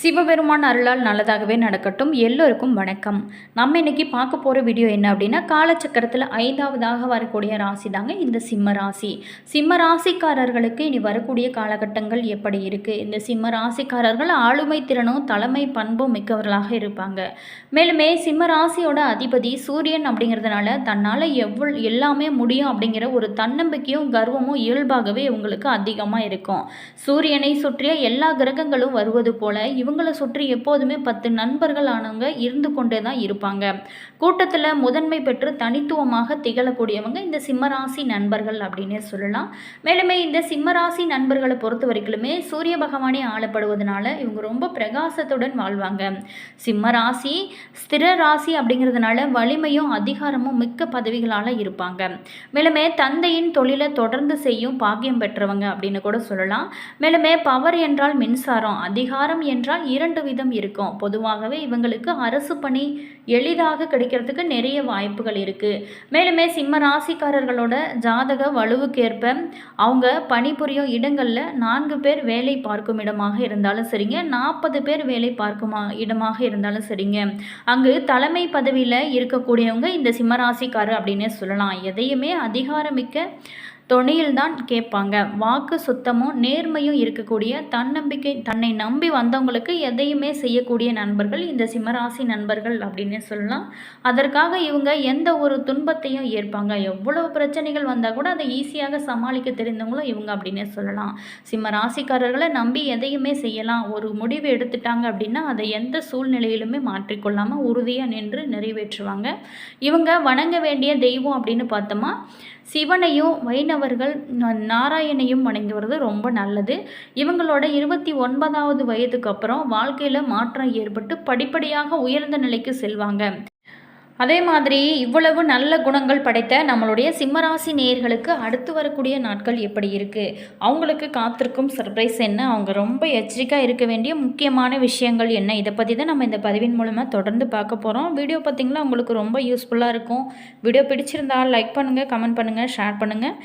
சிவபெருமான் அருளால் நல்லதாகவே நடக்கட்டும். எல்லோருக்கும் வணக்கம். நம்ம இன்னைக்கு பார்க்க போகிற வீடியோ என்ன அப்படின்னா, காலச்சக்கரத்தில் 5வதாக வரக்கூடிய ராசி தாங்க இந்த சிம்ம ராசி. சிம்ம ராசிக்காரர்களுக்கு இனி வரக்கூடிய காலகட்டங்கள் எப்படி இருக்குது? இந்த சிம்ம ராசிக்காரர்கள் ஆளுமை திறனும் தலைமை பண்பும் மிக்கவர்களாக இருப்பாங்க. மேலுமே சிம்ம ராசியோட அதிபதி சூரியன் அப்படிங்கிறதுனால தன்னால் எல்லாமே முடியும் அப்படிங்கிற ஒரு தன்னம்பிக்கையும் கர்வமும் இயல்பாகவே இவங்களுக்கு அதிகமாக இருக்கும். சூரியனை சுற்றிய எல்லா கிரகங்களும் வருவது போல இவங்களை சுற்றி எப்போதுமே 10 நண்பர்கள் ஆனவங்க இருந்து கொண்டே தான் இருப்பாங்க. கூட்டத்தில் முதன்மை பெற்று தனித்துவமாக திகழக்கூடியவங்க இந்த சிம்மராசி நண்பர்கள் அப்படின்னே சொல்லலாம். மேலுமே இந்த சிம்மராசி நண்பர்களை பொறுத்த வரைக்குமே சூரிய பகவானே ஆளப்படுவதனால இவங்க ரொம்ப பிரகாசத்துடன் வாழ்வாங்க. சிம்மராசி ஸ்திர ராசி அப்படிங்கிறதுனால வலிமையும் அதிகாரமும் மிக்க பதவிகளால் இருப்பாங்க. மேலுமே தந்தையின் தொழிலை தொடர்ந்து செய்யும் பாக்கியம் பெற்றவங்க அப்படின்னு கூட சொல்லலாம். மேலுமே பவர் என்றால் மின்சாரம், அதிகாரம் என்றால் 2 விதம் இருக்கும். பொதுவாகவே இவங்களுக்கு அரசு பணி எளிதாக கிடைக்கிறதுக்கு நிறைய வாய்ப்புகள் இருக்குது. மேலுமே சிம்ம ராசிக்காரர்களோட ஜாதக வலுவுக்கேற்ப அவங்க பணிபுரியும் இடங்களில் 4 பேர் வேலை பார்க்கும் இடமாக இருந்தாலும் சரிங்க, 40 பேர் வேலை பார்க்கும் இடமாக இருந்தாலும் சரிங்க, அங்கு தலைமை பதவியில் இருக்கக்கூடியவங்க இந்த சிம்மராசிக்காரர் அப்படின்னே சொல்லலாம். எதையுமே அதிகாரமிக்க தொனியில்தான் கேட்பாங்க. வாக்கு சுத்தமும் நேர்மையும் இருக்கக்கூடிய தன்னம்பிக்கை, தன்னை நம்பி வந்தவங்களுக்கு எதையுமே செய்யக்கூடிய நண்பர்கள் இந்த சிம்மராசி நண்பர்கள் அப்படின்னு சொல்லலாம். அதற்காக இவங்க எந்த ஒரு துன்பத்தையும் ஏற்பாங்க. எவ்வளவு பிரச்சனைகள் வந்தால் கூட அதை ஈஸியாக சமாளிக்க தெரிந்தவங்களும் இவங்க அப்படின்னே சொல்லலாம். சிம்ம ராசிக்காரர்களை நம்பி எதையுமே செய்யலாம். ஒரு முடிவு எடுத்துட்டாங்க அப்படின்னா அதை எந்த சூழ்நிலையிலுமே மாற்றிக்கொள்ளாமல் உறுதியாக நின்று நிறைவேற்றுவாங்க. இவங்க வணங்க வேண்டிய தெய்வம் அப்படின்னு பார்த்தோமா, சிவனையும் வைணவர்கள் நாராயணையும் வணங்கி வருவது ரொம்ப நல்லது. இவங்களோட 29வது வயதுக்கு அப்புறம் வாழ்க்கையில் மாற்றம் ஏற்பட்டு படிப்படியாக உயர்ந்த நிலைக்கு செல்வாங்க. அதே மாதிரி இவ்வளவு நல்ல குணங்கள் படைத்த நம்மளுடைய சிம்மராசி நேயர்களுக்கு அடுத்து வரக்கூடிய நாட்கள் எப்படி இருக்குது, அவங்களுக்கு காத்திருக்கும் சர்ப்ரைஸ் என்ன, அவங்க ரொம்ப எச்சரிக்கையாக இருக்க வேண்டிய முக்கியமான விஷயங்கள் என்ன, இதை பற்றி தான் நம்ம இந்த பதிவின் மூலமாக தொடர்ந்து பார்க்க போகிறோம். வீடியோ பார்த்திங்கன்னா உங்களுக்கு ரொம்ப யூஸ்ஃபுல்லாக இருக்கும். வீடியோ பிடிச்சிருந்தால் லைக் பண்ணுங்கள், கமெண்ட் பண்ணுங்கள், ஷேர் பண்ணுங்கள்.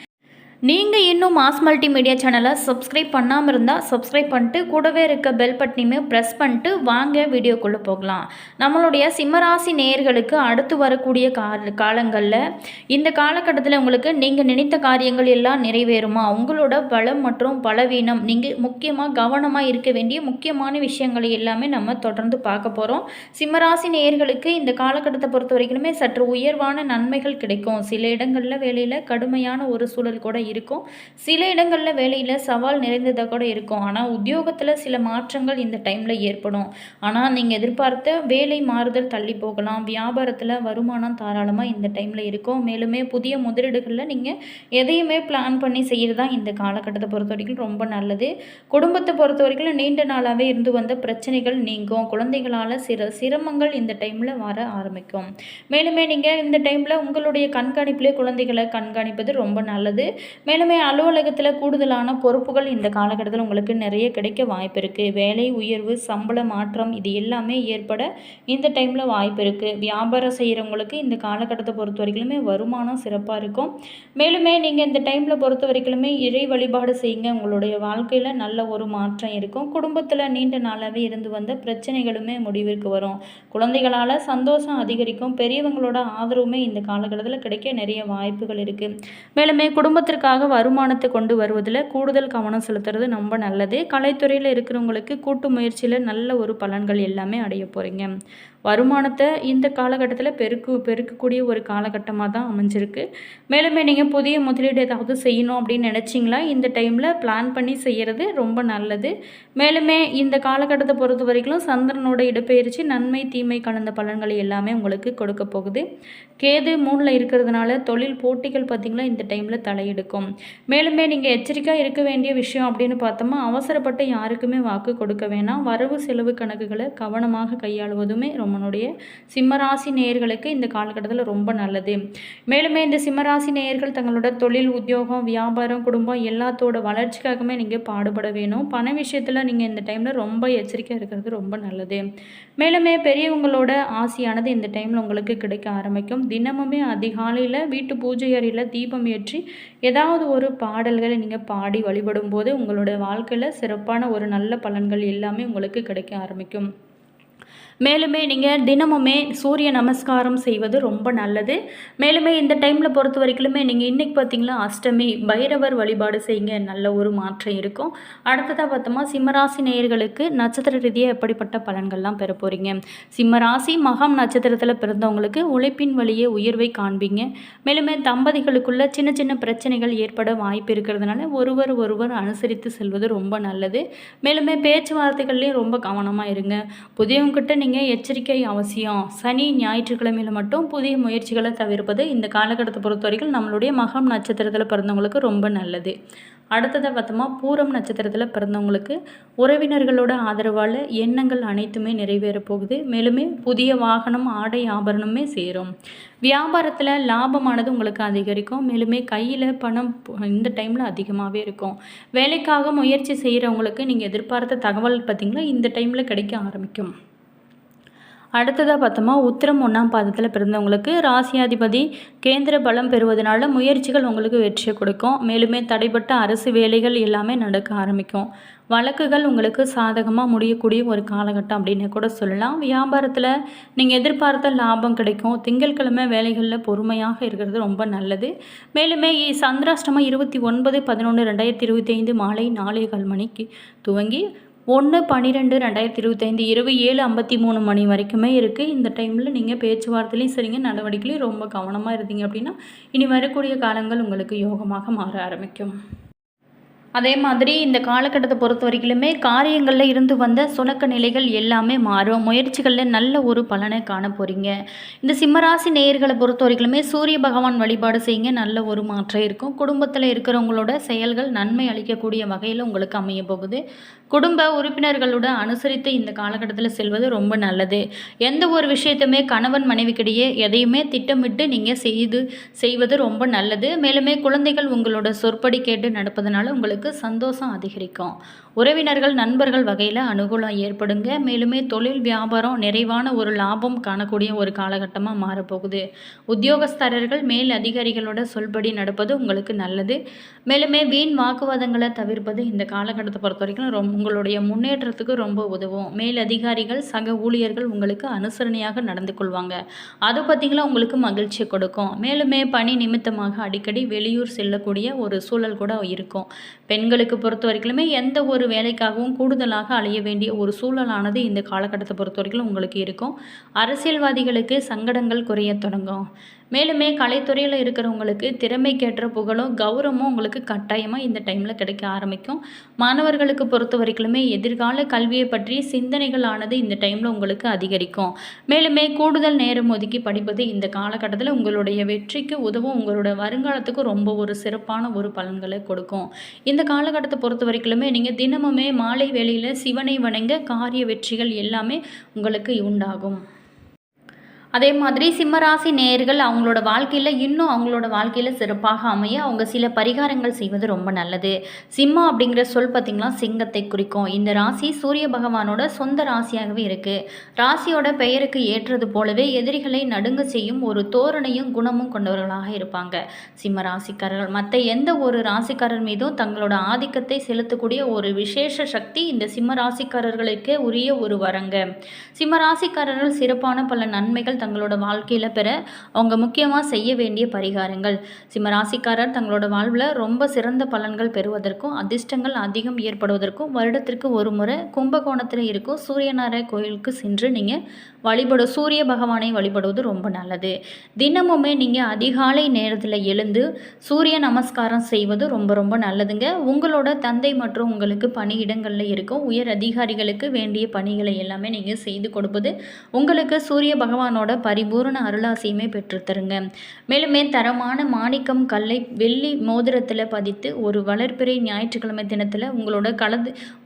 நீங்கள் இன்னும் மாஸ் மல்டிமீடியா சேனலை சப்ஸ்கிரைப் பண்ணாமல் இருந்தால் சப்ஸ்கிரைப் பண்ணிட்டு கூடவே இருக்க பெல் பட்டனையுமே ப்ரெஸ் பண்ணிட்டு வாங்க வீடியோக்குள்ளே போகலாம். நம்மளுடைய சிம்மராசி நேயர்களுக்கு அடுத்து வரக்கூடிய காலங்களில் இந்த காலகட்டத்தில் உங்களுக்கு நீங்கள் நினைத்த காரியங்கள் எல்லாம் நிறைவேறுமா, உங்களோட பலம் மற்றும் பலவீனம், நீங்கள் முக்கியமாக கவனமாக இருக்க வேண்டிய முக்கியமான விஷயங்களை எல்லாமே நம்ம தொடர்ந்து பார்க்க போகிறோம். சிம்மராசி நேயர்களுக்கு இந்த காலகட்டத்தை பொறுத்த வரைக்குமே சற்று உயர்வான நன்மைகள் கிடைக்கும். சில இடங்களில் வேலையில் கடுமையான ஒரு சூழல் கூட இருக்கும். சில இடங்களில் வேலையில் சவால் நிறைந்ததாக கூட இருக்கும். ஆனால் உத்தியோகத்தில் சில மாற்றங்கள் இந்த டைமில் ஏற்படும். ஆனால் நீங்கள் எதிர்பார்த்த வேலை மாறுதல் தள்ளி போகலாம். வியாபாரத்தில் வருமானம் தாராளமாக இந்த டைமில் இருக்கும். மேலுமே புதிய முதலீடுகளில் நீங்கள் எதையுமே பிளான் பண்ணி செய்கிறது தான் இந்த காலகட்டத்தை பொறுத்த வரைக்கும் ரொம்ப நல்லது. குடும்பத்தை பொறுத்த வரைக்கும் நீண்ட நாளாகவே இருந்து வந்த பிரச்சனைகள் நீங்கும். குழந்தைகளால் சிரமங்கள் இந்த டைமில் வர ஆரம்பிக்கும். மேலுமே நீங்கள் இந்த டைமில் உங்களுடைய கண்காணிப்பிலே குழந்தைகளை கண்காணிப்பது ரொம்ப நல்லது. மேலுமே அலுவலகத்தில் கூடுதலான பொறுப்புகள் இந்த காலகட்டத்தில் உங்களுக்கு நிறைய கிடைக்க வாய்ப்பு இருக்குது. வேலை உயர்வு, சம்பள மாற்றம் இது எல்லாமே ஏற்பட இந்த டைமில் வாய்ப்பு இருக்குது. வியாபாரம் செய்கிறவங்களுக்கு இந்த காலகட்டத்தை பொறுத்த வரைக்குமே வருமானம் சிறப்பாக இருக்கும். மேலுமே நீங்கள் இந்த டைமில் பொறுத்த வரைக்குமே இறை வழிபாடு செய்யுங்க. உங்களுடைய வாழ்க்கையில் நல்ல ஒரு மாற்றம் இருக்கும். குடும்பத்தில் நீண்ட நாளாகவே இருந்து வந்த பிரச்சனைகளுமே முடிவிற்கு வரும். குழந்தைகளால் சந்தோஷம் அதிகரிக்கும். பெரியவங்களோட ஆதரவுமே இந்த காலகட்டத்தில் கிடைக்க நிறைய வாய்ப்புகள் இருக்குது. மேலுமே குடும்பத்திற்காக வருமானத்தை கொண்டு வருவதில் கூடுதல் கவனம் செலுத்துறது ரொம்ப நல்லது. கலைத்துறையில் இருக்கிறவங்களுக்கு கூட்டு முயற்சியில் நல்ல ஒரு பலன்கள் எல்லாமே அடைய போகிறீங்க. வருமானத்தை இந்த காலகட்டத்தில் பெருக்கக்கூடிய ஒரு காலகட்டமாக தான் அமைஞ்சிருக்கு. மேலுமே நீங்கள் புதிய முதலீடு ஏதாவது செய்யணும் அப்படின்னு நினச்சிங்களா, இந்த டைமில் பிளான் பண்ணி செய்கிறது ரொம்ப நல்லது. மேலுமே இந்த காலகட்டத்தை பொறுத்த வரைக்கும் சந்திரனோட இடப்பெயர்ச்சி நன்மை தீமை கலந்த பலன்களை எல்லாமே உங்களுக்கு கொடுக்க போகுது. கேது 3ல் இருக்கிறதுனால தொழில் போட்டிகள் பார்த்திங்களா இந்த டைமில் தலையெடுக்கும். மேலுமே நீங்கள் எச்சரிக்கையாக இருக்க வேண்டிய விஷயம் அப்படின்னு பார்த்தோமா, அவசரப்பட்டு யாருக்குமே வாக்கு கொடுக்க வேணாம். வரவு செலவு கணக்குகளை கவனமாக கையாளுவதுமே நம்மளுடைய சிம்மராசி நேயர்களுக்கு இந்த காலகட்டத்தில் ரொம்ப நல்லது. மேலுமே இந்த சிம்மராசி நேயர்கள் தங்களோட தொழில், உத்தியோகம், வியாபாரம், குடும்பம் எல்லாத்தோட வளர்ச்சிக்காகவே நீங்கள் பாடுபட வேணும். பண விஷயத்தில் நீங்கள் இந்த டைமில் ரொம்ப எச்சரிக்கையாக இருக்கிறது ரொம்ப நல்லது. மேலுமே பெரியவங்களோட ஆசையானது இந்த டைமில் உங்களுக்கு கிடைக்க ஆரம்பிக்கும். தினமுமே அதிகாலையில் வீட்டு பூஜை அறையில் தீபம் ஏற்றி ஏதாவது ஏதாவது ஒரு பாடல்களை நீங்கள் பாடி வழிபடும்போது உங்களுடைய வாழ்க்கையில் சிறப்பான ஒரு நல்ல பலன்கள் எல்லாமே உங்களுக்கு கிடைக்க ஆரம்பிக்கும். மேலுமே நீங்கள் தினமுமே சூரிய நமஸ்காரம் செய்வது ரொம்ப நல்லது. மேலுமே இந்த டைமில் பொறுத்த வரைக்குமே நீங்கள் இன்றைக்கி பார்த்தீங்கன்னா அஷ்டமி பைரவர் வழிபாடு செய்யுங்க, நல்ல ஒரு மாற்றம் இருக்கும். அடுத்ததாக பார்த்தோமா சிம்மராசி நேயர்களுக்கு நட்சத்திர ரீதியாக எப்படிப்பட்ட பலன்கள்லாம் பெற போகிறீங்க. சிம்மராசி மகம் நட்சத்திரத்தில் பிறந்தவங்களுக்கு உழைப்பின் வழியே உயர்வை காண்பீங்க. மேலுமே தம்பதிகளுக்குள்ள சின்ன சின்ன பிரச்சனைகள் ஏற்பட வாய்ப்பு இருக்கிறதுனால ஒருவர் அனுசரித்து செல்வது ரொம்ப நல்லது. மேலுமே பேச்சுவார்த்தைகள்லேயும் ரொம்ப கவனமாக இருங்க. புதியவங்ககிட்ட நீங்கள் எச்சரிக்கை அவசியம். சனி ஞாயிற்றுக்கிழமையில் மட்டும் புதிய முயற்சிகளை தவிர்ப்பது இந்த காலகட்டத்தை பொறுத்த வரைக்கும் நம்மளுடைய மகம் நட்சத்திரத்தில் பிறந்தவங்களுக்கு ரொம்ப நல்லது. அடுத்ததாக பார்த்தோமா பூரம் நட்சத்திரத்தில் பிறந்தவங்களுக்கு உறவினர்களோட ஆதரவால் எண்ணங்கள் அனைத்துமே நிறைவேற போகுது. மேலுமே புதிய வாகனம் ஆடை ஆபரணமே சேரும். வியாபாரத்தில் லாபமானது உங்களுக்கு அதிகரிக்கும். மேலுமே கையில் பணம் இந்த டைமில் அதிகமாகவே இருக்கும். வேலைக்காக முயற்சி செய்கிறவங்களுக்கு நீங்கள் எதிர்பார்த்த தகவல் பார்த்திங்களா இந்த டைமில் கிடைக்க ஆரம்பிக்கும். அடுத்ததாக பார்த்தோமா உத்திரம் 1ஆம் பாதத்தில் பிறந்தவங்களுக்கு ராசியாதிபதி கேந்திர பலம் பெறுவதனால முயற்சிகள் உங்களுக்கு வெற்றியை கொடுக்கும். மேலுமே தடைப்பட்ட அரசு வேலைகள் எல்லாமே நடக்க ஆரம்பிக்கும். வழக்குகள் உங்களுக்கு சாதகமாக முடியக்கூடிய ஒரு காலகட்டம் அப்படின்னு கூட சொல்லலாம். வியாபாரத்தில் நீங்கள் எதிர்பார்த்த லாபம் கிடைக்கும். திங்கட்கிழமை வேலைகளில் பொறுமையாக இருக்கிறது ரொம்ப நல்லது. மேலுமே சந்திராஷ்டமம் 29/11/2025 மாலை 4:15 மணிக்கு துவங்கி 1/12/2025 இரவு 7:53 மணி வரைக்குமே இருக்குது. இந்த டைமில் நீங்கள் பேச்சுவார்த்தையிலையும் சரிங்க நடவடிக்கையிலையும் ரொம்ப கவனமாக இருந்தீங்க அப்படின்னா இனி வரக்கூடிய காலங்கள் உங்களுக்கு யோகமாக மாற ஆரம்பிக்கும். அதே மாதிரி இந்த காலகட்டத்தை பொறுத்த வரைக்குமே காரியங்களில் இருந்து வந்த சுணக்க நிலைகள் எல்லாமே மாறும். முயற்சிகளில் நல்ல ஒரு பலனை காண போகிறீங்க. இந்த சிம்மராசி நேயர்களை பொறுத்த வரைக்குமே சூரிய பகவான் வழிபாடு செய்யுங்க, நல்ல ஒரு மாற்றம் இருக்கும். குடும்பத்தில் இருக்கிறவங்களோட செயல்கள் நன்மை அளிக்கக்கூடிய வகையில் உங்களுக்கு அமைய போகுது. குடும்ப உறுப்பினர்களோட அனுசரித்து இந்த காலகட்டத்தில் செல்வது ரொம்ப நல்லது. எந்த ஒரு விஷயத்தையுமே கணவன் மனைவிக்கிடையே எதையுமே திட்டமிட்டு நீங்கள் செய்வது ரொம்ப நல்லது. மேலுமே குழந்தைகள் உங்களோட சொற்படி கேட்டு நடப்பதனால உங்களுக்கு சந்தோஷம் அதிகரிக்கும். உறவினர்கள் நண்பர்கள் வகையில் அனுகூலம் ஏற்படுங்க. மேலுமே தொழில் வியாபாரம் நிறைவான ஒரு லாபம் காணக்கூடிய ஒரு காலகட்டமாக மாறப்போகுது. உத்தியோகஸ்தரர்கள் மேல் அதிகாரிகளோட சொல்படி நடப்பது உங்களுக்கு நல்லது. மேலுமே வீண் வாக்குவாதங்களை தவிர்ப்பது இந்த காலகட்டத்தை பொறுத்த வரைக்கும் உங்களுடைய முன்னேற்றத்துக்கு ரொம்ப உதவும். மேல் அதிகாரிகள் சக ஊழியர்கள் உங்களுக்கு அனுசரணையாக நடந்து கொள்வாங்க. அது பார்த்திங்களா உங்களுக்கு மகிழ்ச்சி கொடுக்கும். மேலுமே பணி நிமித்தமாக அடிக்கடி வெளியூர் செல்லக்கூடிய ஒரு சூழல் கூட இருக்கும். பெண்களுக்கு பொறுத்த வரைக்குமே எந்த ஒரு வேலைக்காகவும் கூடுதலாக அலைய வேண்டிய ஒரு சூழலானது இந்த காலகட்டத்தை பொறுத்த வரைக்கும் உங்களுக்கு இருக்கும். அரசியல்வாதிகளுக்கு சங்கடங்கள் குறைய தொடங்கும். மேலுமே கலைத்துறையில் இருக்கிறவங்களுக்கு திறமைக்கேற்ற புகழும் கௌரவமும் உங்களுக்கு கட்டாயமாக இந்த டைமில் கிடைக்க ஆரம்பிக்கும். மாணவர்களுக்கு பொறுத்த வரைக்குமே எதிர்கால கல்வியை பற்றி சிந்தனைகள் ஆனது இந்த டைமில் உங்களுக்கு அதிகரிக்கும். மேலுமே கூடுதல் நேரம் ஒதுக்கி படிப்பது இந்த காலகட்டத்தில் உங்களுடைய வெற்றிக்கு உதவும். உங்களோட வருங்காலத்துக்கு ரொம்ப ஒரு சிறப்பான ஒரு பலன்களை கொடுக்கும். இந்த காலகட்டத்தை பொறுத்த வரைக்குமே நீங்கள் தினமுமே மாலை வேளையில் சிவனை வணங்க காரிய வெற்றிகள் எல்லாமே உங்களுக்கு உண்டாகும். அதே மாதிரி சிம்மராசி நேயர்கள் அவங்களோட வாழ்க்கையில் சிறப்பாக அமைய அவங்க சில பரிகாரங்கள் செய்வது ரொம்ப நல்லது. சிம்மம் அப்படிங்கிற சொல் பார்த்திங்களா சிங்கத்தை குறிக்கும். இந்த ராசி சூரிய பகவானோட சொந்த ராசியாகவே இருக்குது. ராசியோட பெயருக்கு ஏற்றது போலவே எதிரிகளை நடுங்க செய்யும் ஒரு தோரணையும் குணமும் கொண்டவர்களாக இருப்பாங்க சிம்ம ராசிக்காரர்கள். மற்ற எந்த ஒரு ராசிக்காரர் மீதும் தங்களோட ஆதிக்கத்தை செலுத்தக்கூடிய ஒரு விசேஷ சக்தி இந்த சிம்ம ராசிக்காரர்களுக்கே உரிய ஒரு வரங்க. சிம்ம ராசிக்காரர்கள் சிறப்பான பல நன்மைகள் தங்களோட வாழ்க்கையில் பெற அவங்க முக்கியமாக செய்ய வேண்டிய பரிகாரங்கள். சிம்மராசிக்காரர் தங்களோட வாழ்வில் ரொம்ப சிறந்த பலன்கள் பெறுவதற்கும் அதிர்ஷ்டங்கள் அதிகம் ஏற்படுவதற்கும் வருடத்திற்கு ஒரு முறை கும்பகோணத்தில் இருக்கும் சூரியநாராயண கோயிலுக்கு சென்று நீங்கள் சூரிய பகவானை வழிபடுவது ரொம்ப நல்லது. தினமுமே நீங்கள் அதிகாலை நேரத்தில் எழுந்து சூரிய நமஸ்காரம் செய்வது ரொம்ப ரொம்ப நல்லதுங்க. உங்களோட தந்தை மற்றும் உங்களுக்கு பணியிடங்களில் இருக்கும் உயர் அதிகாரிகளுக்கு வேண்டிய பணிகளை எல்லாமே நீங்கள் செய்து கொடுப்பது உங்களுக்கு சூரிய பகவானோட பரிபூர்ண அருளாசியுமே பெற்றுத்தருங்க. மேலுமே தரமான மாணிக்கம் கல்லை வெள்ளி மோதிரத்தில் பதித்து ஒரு வளர்பிறை ஞாயிற்றுக்கிழமை தினத்தில் உங்களோட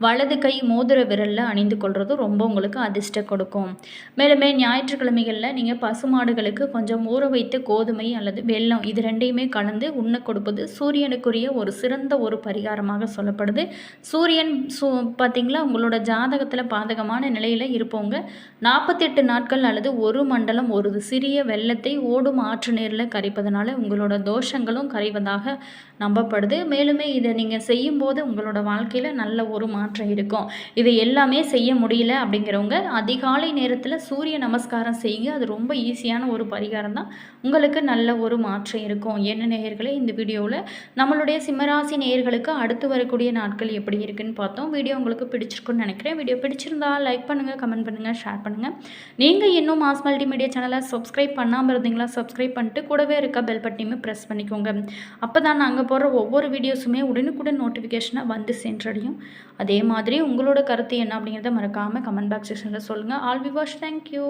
வலது கை மோதிர விரலில் அணிந்து கொள்வது ரொம்ப உங்களுக்கு அதிர்ஷ்டம் கொடுக்கும். மேலுமே ஞாயிற்றுக்கிழமைகளில் நீங்கள் பசுமாடுகளுக்கு கொஞ்சம் ஊற வைத்து கோதுமை அல்லது வெல்லம் இது ரெண்டையுமே கலந்து உண்ண கொடுப்பது சூரியனுக்குரிய ஒரு சிறந்த ஒரு பரிகாரமாக சொல்லப்படுது. சூரியன் பார்த்திங்களா உங்களோட ஜாதகத்தில் பாதகமான நிலையில் இருப்பவங்க 48 நாட்கள் அல்லது ஒரு மண்டலம் ஒரு சிறிய வெள்ளத்தை ஓடும் ஆற்று நீரில் கரைப்பதனால உங்களோட தோஷங்களும் கரைவதாக நம்பப்படுது. மேலுமே இதை நீங்கள் செய்யும்போது உங்களோட வாழ்க்கையில் நல்ல ஒரு மாற்றம் இருக்கும். இது எல்லாமே செய்ய முடியல அப்படிங்கிறவங்க அதிகாலை நேரத்தில் சூரிய நமஸ்காரம் செய்யுங்க. அது ரொம்ப ஈஸியான ஒரு பரிகாரம் தான். உங்களுக்கு நல்ல ஒரு மாற்றம் இருக்கும். என்ன நேயர்களே, இந்த வீடியோவில் நம்மளுடைய சிம்மராசி நேயர்களுக்கு அடுத்து வரக்கூடிய நாட்கள் எப்படி இருக்குன்னு பார்த்தோம். வீடியோ உங்களுக்கு பிடிச்சிருக்குன்னு நினைக்கிறேன். வீடியோ பிடிச்சிருந்தா லைக் பண்ணுங்கள், கமெண்ட் பண்ணுங்கள், ஷேர் பண்ணுங்கள். நீங்கள் இன்னும் மாஸ் மல்டிமீடியா சேனலை சப்ஸ்கிரைப் பண்ணாமல் இருந்தீங்களா, சப்ஸ்கிரைப் பண்ணிட்டு கூடவே இருக்க பெல் பட்டனையுமே ப்ரெஸ் பண்ணிக்கோங்க. அப்போ தான் நாங்கள் போடுற ஒவ்வொரு வீடியோஸுமே உடனுக்குடன் நோட்டிஃபிகேஷனாக வந்து சென்றடையும். அதே மாதிரி உங்களோட கருத்து என்ன அப்படிங்கிறத மறக்காமல் கமெண்ட் பாக்ஸ் செக்ஷனில் சொல்லுங்கள். ஆல் விவாஷ், தேங்க்யூ.